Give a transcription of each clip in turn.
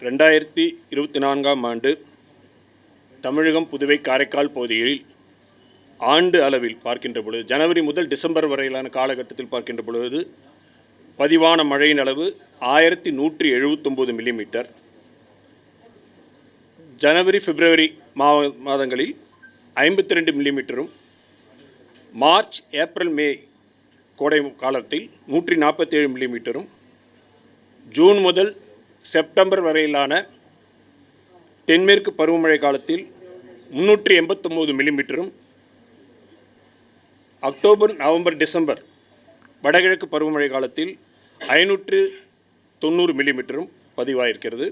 2024 ஆண்டு தமிழகம், புதுவை, காரைக்கால் பகுதியில் ஆண்டு அளவில் பார்க்கின்ற பொழுது ஜனவரி முதல் டிசம்பர் வரையிலான காலகட்டத்தில் பார்க்கின்ற பொழுது பதிவான மழையின் அளவு 1179 மில்லிமீட்டர். ஜனவரி பிப்ரவரி மாதங்களில் 52 மில்லிமீட்டரும், மார்ச் ஏப்ரல் மே கோடை காலத்தில் 147 மில்லிமீட்டரும், ஜூன் முதல் செப்டம்பர் வரையிலான தென்மேற்கு பருவமழை காலத்தில் 389 மில்லிமீட்டரும், அக்டோபர் நவம்பர் டிசம்பர் வடகிழக்கு பருவமழை காலத்தில் 590 மில்லிமீட்டரும் பதிவாயிருக்கிறது.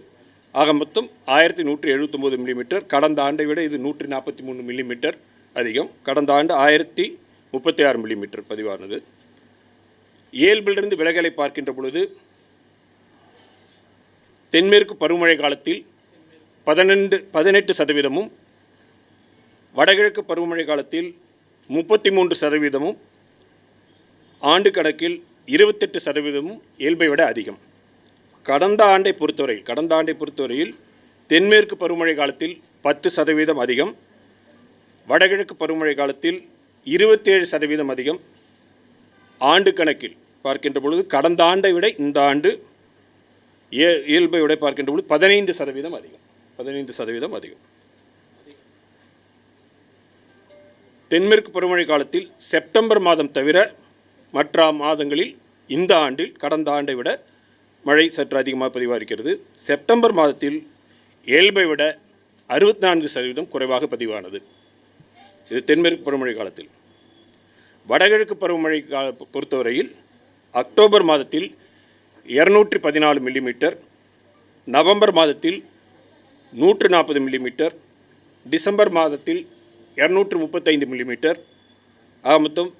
ஆக மொத்தம் 1179 மில்லிமீட்டர். கடந்த ஆண்டை விட இது 143 மில்லிமீட்டர் அதிகம். கடந்த ஆண்டு 1036 மில்லிமீட்டர் பதிவானது. இயல்பிலிருந்து விலகலை பார்க்கின்ற பொழுது தென்மேற்கு பருவமழை காலத்தில் 18%, வடகிழக்கு பருவமழை காலத்தில் 33%, ஆண்டு கணக்கில் 28% இயல்பை விட அதிகம். கடந்த ஆண்டை பொறுத்தவரையில் தென்மேற்கு பருவமழை காலத்தில் 10% அதிகம், வடகிழக்கு பருவமழை காலத்தில் 27% அதிகம். ஆண்டு கணக்கில் பார்க்கின்ற பொழுது கடந்த ஆண்டை விட இந்த ஆண்டு இயல்பை விட பார்க்கின்ற பொழுது 15% அதிகம். தென்மேற்கு பருவமழை காலத்தில் செப்டம்பர் மாதம் தவிர மற்ற மாதங்களில் இந்த ஆண்டில் கடந்த ஆண்டை விட மழை சற்று அதிகமாக பதிவாகிறது. செப்டம்பர் மாதத்தில் இயல்பை விட 64% குறைவாக பதிவானது. இது தென்மேற்கு பருவமழை காலத்தில். வடகிழக்கு பருவமழை பொறுத்தவரையில் அக்டோபர் மாதத்தில் 214 மில்லிமீட்டர், நவம்பர் மாதத்தில் 140 மில்லிமீட்டர், டிசம்பர் மாதத்தில் 235 மில்லிமீட்டர். ஆக மொத்தம்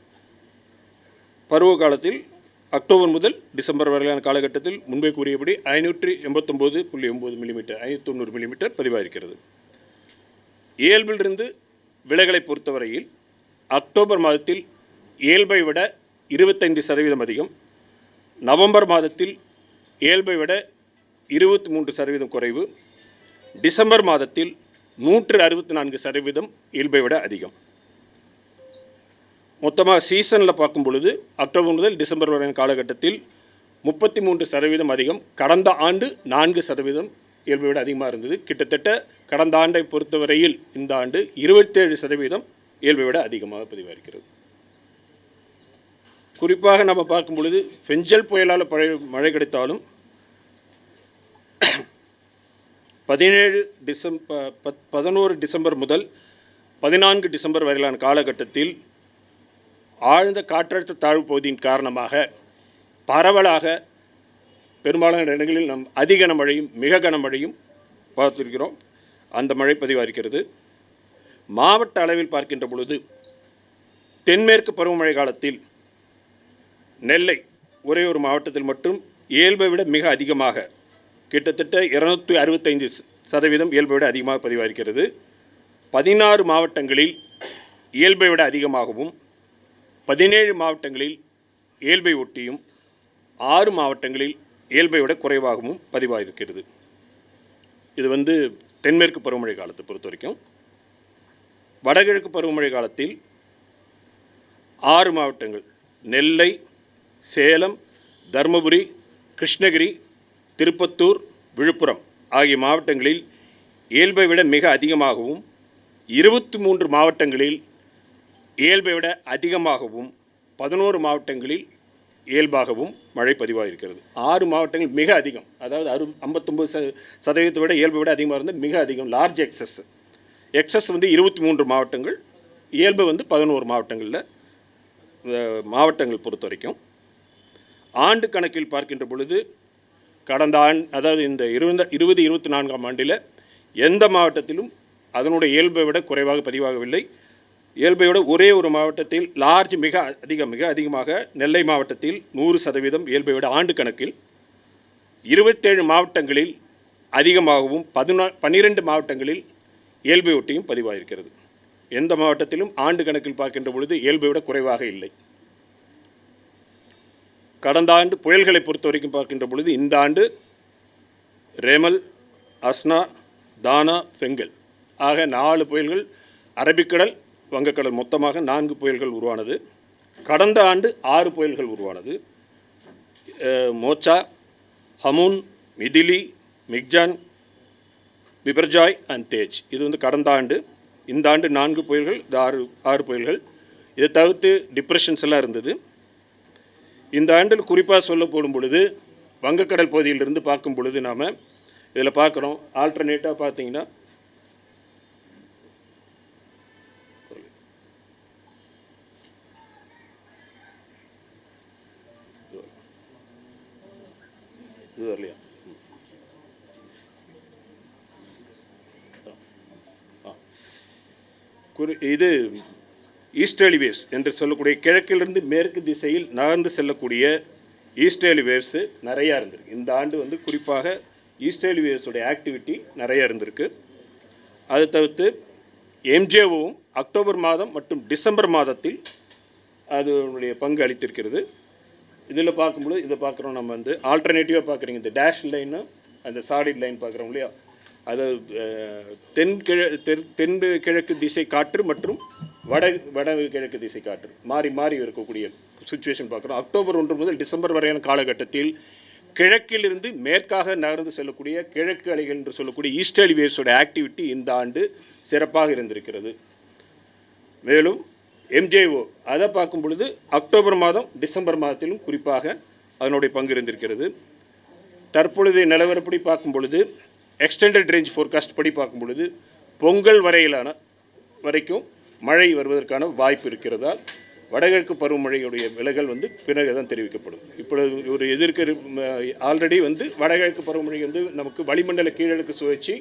பருவ காலத்தில் அக்டோபர் முதல் டிசம்பர் வரையிலான காலகட்டத்தில் முன்பே கூறியபடி 589.9 மில்லிமீட்டர் 590 மில்லிமீட்டர் பதிவாயிருக்கிறது. இயல்பிலிருந்து விலகலை பொறுத்தவரையில் அக்டோபர் மாதத்தில் இயல்பை விட 25% அதிகம், நவம்பர் மாதத்தில் இயல்பை விட 23% குறைவு, டிசம்பர் மாதத்தில் 164% இயல்பை விட அதிகம். மொத்தமாக சீசனில் பார்க்கும் பொழுது அக்டோபர் முதல் டிசம்பர் வரை காலகட்டத்தில் 33% அதிகம். கடந்த ஆண்டு 4% இயல்பை விட அதிகமாக இருந்தது. கிட்டத்தட்ட கடந்த ஆண்டை பொறுத்தவரையில் இந்த ஆண்டு 27% இயல்பை விட அதிகமாக பதிவாகிறது. குறிப்பாக நம்ம பார்க்கும் பொழுது பெஞ்சல் புயலால் மழை கிடைத்தாலும் 11 டிசம்பர் முதல் 14 டிசம்பர் வரையிலான காலகட்டத்தில் ஆழ்ந்த காற்றழுத்த தாழ்வு பகுதியின் காரணமாக பரவலாக பெரும்பாலான இடங்களில் நம் அதி கனமழையும் மிக கனமழையும் பார்த்திருக்கிறோம். அந்த மழை பதிவாகிறது. மாவட்ட அளவில் பார்க்கின்ற பொழுது தென்மேற்கு பருவமழை காலத்தில் நெல்லை ஒரே ஒரு மாவட்டத்தில் மட்டும் இயல்பை விட மிக அதிகமாக கிட்டத்தட்ட 265% இயல்பை விட அதிகமாக பதிவாகிறது. 16 மாவட்டங்களில் இயல்பை விட அதிகமாகவும், 17 மாவட்டங்களில் இயல்பை ஒட்டியும், 6 மாவட்டங்களில் இயல்பை விட குறைவாகவும் பதிவாகிறது. இது தென்மேற்கு பருவமழை காலத்தை பொறுத்த வரைக்கும். வடகிழக்கு பருவமழை காலத்தில் 6 மாவட்டங்கள் நெல்லை, சேலம், தருமபுரி, கிருஷ்ணகிரி, திருப்பத்தூர், விழுப்புரம் ஆகிய மாவட்டங்களில் இயல்பை விட மிக அதிகமாகவும், 23 மாவட்டங்களில் இயல்பை விட அதிகமாகவும், 11 மாவட்டங்களில் இயல்பாகவும் மழை பதிவாகிறது. 6 மாவட்டங்கள் மிக அதிகம், அதாவது 59% விட இயல்பை விட அதிகமாக இருந்தால் மிக அதிகம். லார்ஜ் எக்ஸஸ் 23 மாவட்டங்கள், இயல்பு 11 மாவட்டங்கள் பொறுத்த வரைக்கும். ஆண்டு கணக்கில் பார்க்கின்ற பொழுது கடந்த அதாவது இந்த 2024 ஆண்டில் எந்த மாவட்டத்திலும் அதனுடைய இயல்பை விட குறைவாக பதிவாகவில்லை. இயல்பை விட ஒரே ஒரு மாவட்டத்தில் மிக அதிகமாக நெல்லை மாவட்டத்தில் 100% இயல்பை விட ஆண்டு கணக்கில், 27 மாவட்டங்களில் அதிகமாகவும் 12 மாவட்டங்களில் இயல்பை ஒட்டியும் பதிவாகிறது. எந்த மாவட்டத்திலும் ஆண்டு கணக்கில் பார்க்கின்ற பொழுது இயல்பை விட குறைவாக இல்லை. கடந்த ஆண்டு புயல்களை பொறுத்த வரைக்கும் பார்க்கின்ற பொழுது இந்த ஆண்டு ரேமல், அஸ்னா, தானா, பெங்கல் ஆக 4 புயல்கள், அரபிக்கடல், வங்கக்கடல் மொத்தமாக 4 புயல்கள் உருவானது. கடந்த ஆண்டு 6 புயல்கள் உருவானது. Mocha, Hamoon, Midhili, Michaung, Biparjoy and Tej. இது வந்து கடந்த ஆண்டு. இந்த ஆண்டு 4 புயல்கள், இது 6 புயல்கள். இதை தவிர்த்து டிப்ரெஷன்ஸ் எல்லாம் இருந்தது. இந்த ஆண்டில் குறிப்பாக சொல்ல போடும் பொழுது வங்கக்கடல் பகுதியிலிருந்து பார்க்கும் பொழுது நாம் இதில் பார்க்குறோம். ஆல்டர்னேட்டாக பார்த்தீங்கன்னா இது வரலையா? இது ஈஸ்டர்லி வேவ்ஸ் என்று சொல்லக்கூடிய கிழக்கிலிருந்து மேற்கு திசையில் நகர்ந்து செல்லக்கூடிய ஈஸ்டர்லி வேவ்ஸு நிறையா இருந்திருக்கு. இந்த ஆண்டு வந்து குறிப்பாக ஈஸ்டர்லி வேவ்ஸுடைய ஆக்டிவிட்டி நிறையா இருந்திருக்கு. அதை தவிர்த்து எம்ஜேஓவும் அக்டோபர் மாதம் மற்றும் டிசம்பர் மாதத்தில் அதனுடைய பங்கு அளித்திருக்கிறது. இதில் பார்க்கும்பொழுது இதை பார்க்குறோம். நம்ம வந்து ஆல்டர்னேட்டிவாக பார்க்குறீங்க, இந்த டேஷ் லைனு அந்த சாலிட் லைன் பார்க்குறோம் இல்லையா? அது தென் கிழக்கு திசை காற்று மற்றும் வட கிழக்கு திசை காற்று மாறி மாறி இருக்கக்கூடிய சுச்சுவேஷன் பார்க்குறோம். அக்டோபர் 1 முதல் டிசம்பர் வரையான காலகட்டத்தில் கிழக்கிலிருந்து மேற்காக நகர்ந்து செல்லக்கூடிய கிழக்கு அலைகள் என்று சொல்லக்கூடிய ஈஸ்டர்லி வேவ்ஸோட ஆக்டிவிட்டி இந்த ஆண்டு சிறப்பாக இருந்திருக்கிறது. மேலும் எம்ஜேஓ அதை பார்க்கும் பொழுது அக்டோபர் மாதம் டிசம்பர் மாதத்திலும் குறிப்பாக அதனுடைய பங்கு இருந்திருக்கிறது. தற்பொழுது நிலவரப்படி பார்க்கும் பொழுது எக்ஸ்டெண்டட் ரேஞ்ச் ஃபோர்காஸ்ட் படி பார்க்கும் பொழுது பொங்கல் வரைக்கும் மழை வருவதற்கான வாய்ப்பு இருக்கிறதால் வடகிழக்கு பருவமழையுடைய விலகல் வந்து பிறகு தான் தெரிவிக்கப்படும். இப்பொழுது ஒரு ஆல்ரெடி வந்து வடகிழக்கு பருவமழை வந்து நமக்கு வளிமண்டல கீழடுக்கு சுழற்சி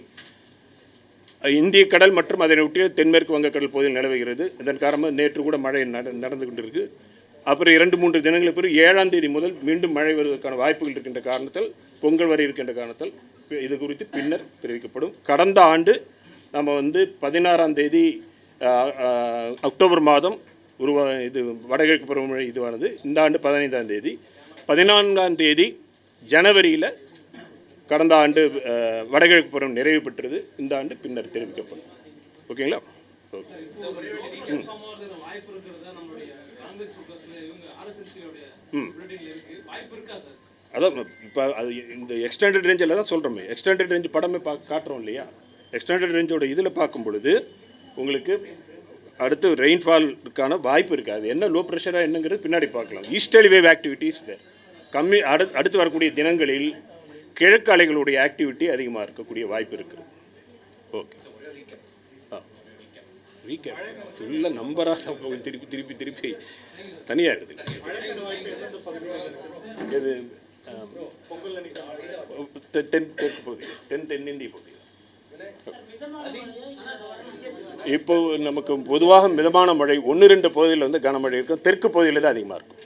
இந்திய கடல் மற்றும் அதனை ஒட்டிய தென்மேற்கு வங்கக்கடல் பகுதியில் நிலவுகிறது. இதன் காரணமாக நேற்று கூட மழை நடந்து கொண்டிருக்கு. அப்புறம் 2-3 தினங்களுக்கு பிறகு 7ஆம் தேதி முதல் மீண்டும் மழை வருவதற்கான வாய்ப்புகள் இருக்கின்ற காரணத்தால் பொங்கல் வரை இருக்கின்ற காரணத்தால் இது குறித்து பின்னர் தெரிவிக்கப்படும். கடந்த ஆண்டு நம்ம வந்து 16ஆம் தேதி அக்டோபர் மாதம் இது வடகிழக்கு பருவமழை இதுவானது. இந்த ஆண்டு 15ஆம் தேதி. 14ஆம் தேதி ஜனவரியில் கடந்த ஆண்டு வடகிழக்கு பருவம் நிறைவு பெற்றது. இந்த ஆண்டு பின்னர் தெரிவிக்கப்படும். ஓகேங்களா? ஓகே. அதான் இப்போ அது இந்த எக்ஸ்டெண்டட் ரேஞ்சில் தான் சொல்கிறோமே. எக்ஸ்டெண்டட் ரேஞ்ச் படமே காட்டுறோம் இல்லையா? எக்ஸ்டெண்டட் ரேஞ்சோட இதில் பார்க்கும் பொழுது உங்களுக்கு அடுத்து ரெயின்ஃபாலுக்கான வாய்ப்பு இருக்குது. அது என்ன லோ ப்ரெஷராக என்னங்கிறது பின்னாடி பார்க்கலாம். ஈஸ்டர்லி வேவ் ஆக்டிவிட்டீஸ் கம்மி. அடுத்து வரக்கூடிய தினங்களில் கிழக்கு அலைகளுடைய ஆக்டிவிட்டி அதிகமாக இருக்கக்கூடிய வாய்ப்பு இருக்குது. ஓகே. ரீகேப் ஃபுல்லாக நம்பராக திருப்பி தனியாக இருக்குது. இது தென்னிந்திய பகுதி. இப்போ நமக்கு பொதுவாக மிதமான மழை 1-2 பகுதியில் வந்து கனமழை இருக்கும். தெற்கு பகுதியில் தான் அதிகமாக இருக்கும்.